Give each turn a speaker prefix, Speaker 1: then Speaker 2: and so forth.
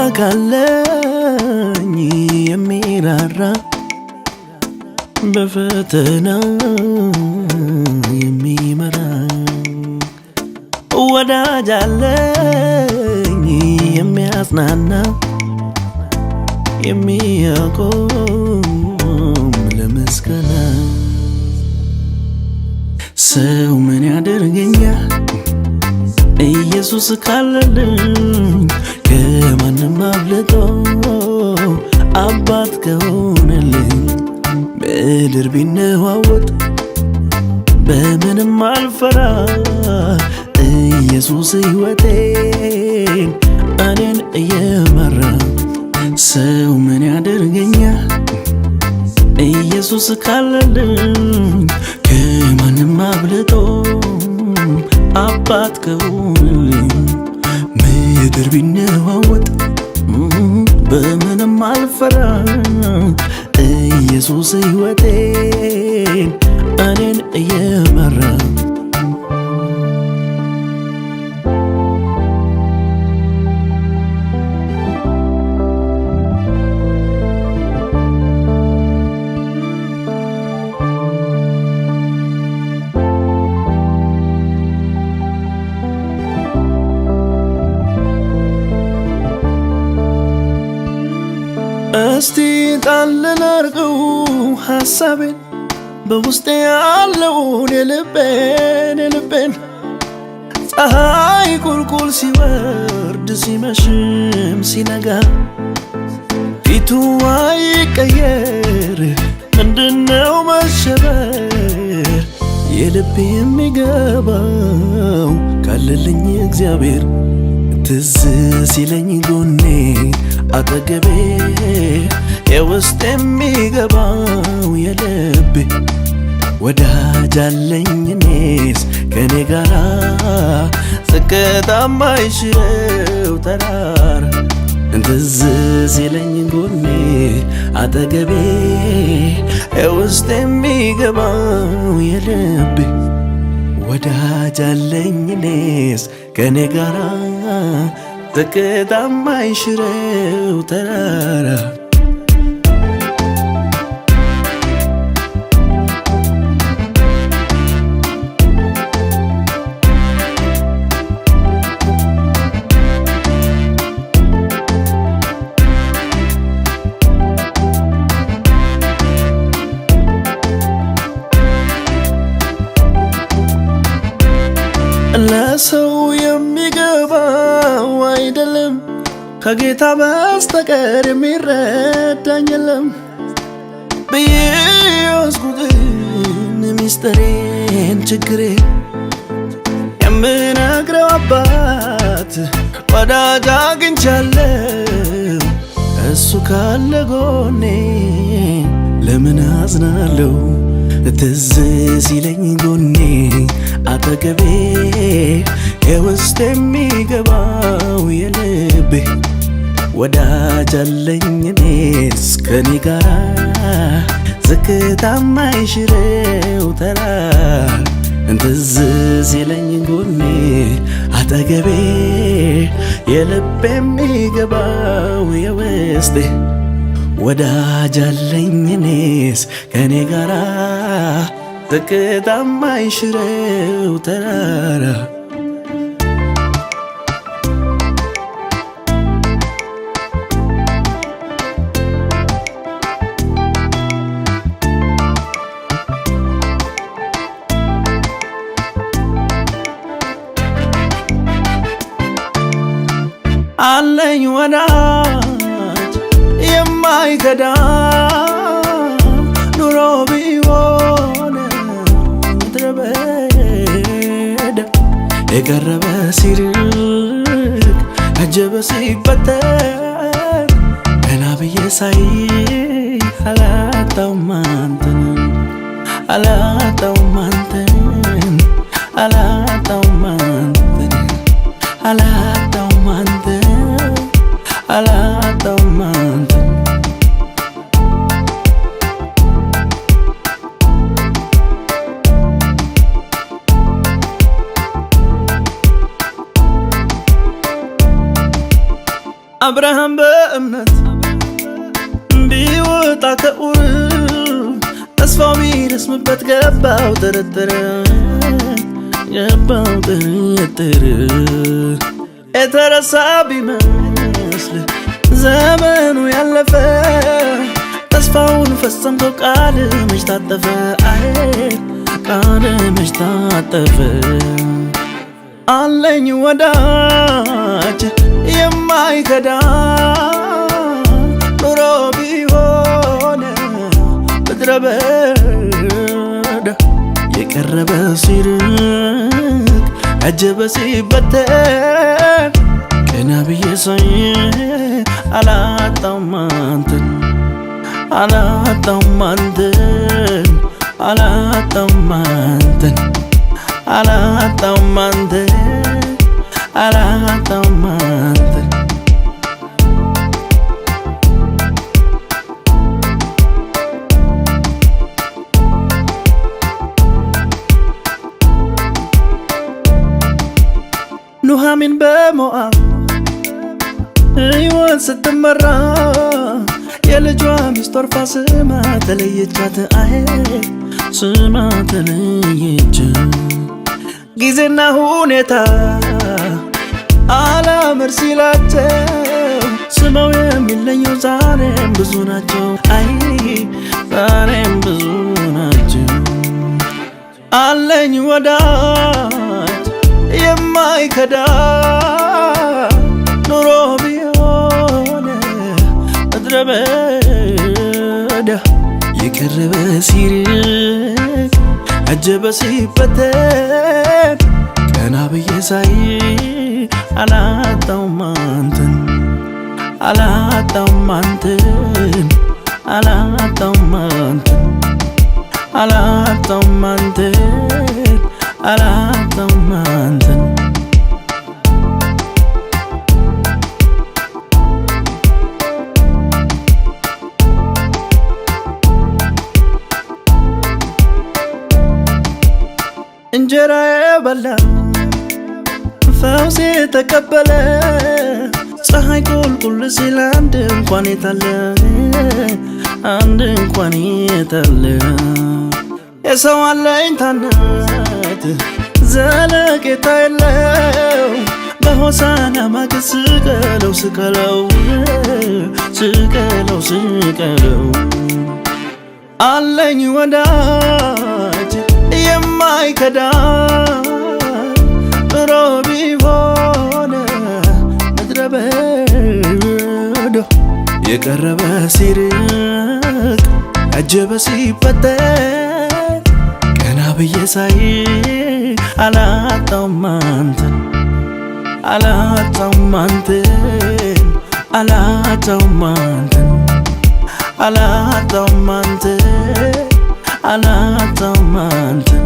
Speaker 1: አምላክ አለኝ የሚራራ በፈተና የሚመራ ወዳጅ አለኝ የሚያጽናና የሚያቆም ለምስጋና ሰው ምን ያደርገኛል ኢየሱስ ካለልኝ ከማንም አብልጦ አባት ከሆነልኝ ምድር ቢነዋወጥ በምንም አልፈራ ኢየሱስ ሕይወቴን እኔን እየመራ ሰው ምን ያደርገኛል ኢየሱስ ካለልኝ ከማንም አብልጦ አባት ከሆነልኝ ምድር ቢነዋወጥ በምንም አልፈራ ኢየሱስ ሕይወቴን እኔን እየመራ እስቲ ጣል ላርገው ሐሳቤን በውስጤ ያለውን የልቤን ፀሐይ ቁልቁል ሲወርድ ሲመሽም ሲነጋ ፊቱ አይቀየር ምንድነው መሸበር የልቤ የሚገባው ካለልኝ እግዚአብሔር ትዝ ሲለኝ ጎኔ አጠገቤ የውስጥ የሚገባው የልቤ ወዳጅ አለኝ እኔስ ከኔ ጋራ ዝቅታ ማይሽረው ተራራ ትዝ ሲለኝ ጎኔ አጠገቤ የውስጥ የሚገባው የልቤ ወዳጅ አለኝ እኔስ ከኔ ጋራ ዝቅታ ማይሽረው ተራራ ለሰው የሚገባው አይደለም ከጌታ በስተቀር የሚረዳኝ የለም ብዬ ያዝኩትን ሚስጥሬን ችግሬን የምነግረው አባት ወዳጅ አግኝቻለሁ እሱ ካለ ጎኔ ለምን አዝናለሁ ትዝ ሲለኝ ጎኔ አጠገቤ የውስጥ የሚገባው የልቤ ወዳጅ አለኝ እኔስ ከኔ ጋራ ዝቅታ ማይሽረው ተራራ ትዝ ሲለኝ ጎኔ አጠገቤ የልቤ የሚገባው የውስጤ ወዳጅ አለኝ እኔስ ከኔ ጋራ ዝቅታ ማይሽረው ተራራ አለኝ ወዳጅ የማይከዳ ኑሮ ቢሆን ምድረ በዳ የቀረበ ሲርቅ አጀበ ሲፈጠር ገና ብዬ ሳይ አላጣውም አንተን አላጣውም አንተን አላጣውም አንተን አላጣውም አንተን አላጣውም አንተን አብርሃም በእምነት ቢወጣ ከኡር ተስፋው ቢረስምበት ገባው ጥርጥር የተረሳ ቢመስል ዘመኑ ያለፈ ተስፋውን ፈጸምቶ ቃል መች ታጠፈ ቃል መች ታጠፈ አለኝ ወዳጅ የማይከዳ ኑሮ ቢሆን ምድረ በዳ የቀረበ ሲርቅ አጀበ ሲበተን ቀና ብዬ ሳይ አላጣውም አንተን አላጣውም አንተን አላጣውም አንተን አላጣውም አንተን አላጣውም አንተን ኑሃሚን በሞዓብ ሕይወት ስትመራ የልጇ ሚስት ኦርፋ ስማ ተለየቻት ስማ ተለየቻት ጊዜና ሁኔታ አላምር ሲላቸው ስመው የሚለዩ ዛሬም ብዙ ናቸው ዛሬም ብዙ ናቸው አለኝ ወዳጅ የማይከዳ ኑሮ ቢሆን ምድረ በዳ የቀረበ ሲርቅ አጀበ ሲበተን ቀና ብዬ ሳይ አላጣውም አንተን አላጣውም አንተን አላጣውም አንተን አላጣውም አንተን አላጣውም አንተን እንጀራ የበላ ፈውስ የተቀበለ ፀሐይ ቁልቁል ሲል አንድ እንኳን የታለ አንድ እንኳን የታለ የሰው አለኝታነት ዘለቄታ የለው በሆሳና ማግስት ስቀለው ስቀለው ስቀለው ስቀለው አለኝ ወዳጅ የማይከዳ ኑሮ ቢሆን ምድረ በዳ የቀረበ ሲርቅ አጀበ ሲበተን ቀና ብዬ ሳይ አላጣውም አንተን አላጣውም አንተን አላጣውም አንተን አላጣውም አንተን አላጣውም አንተን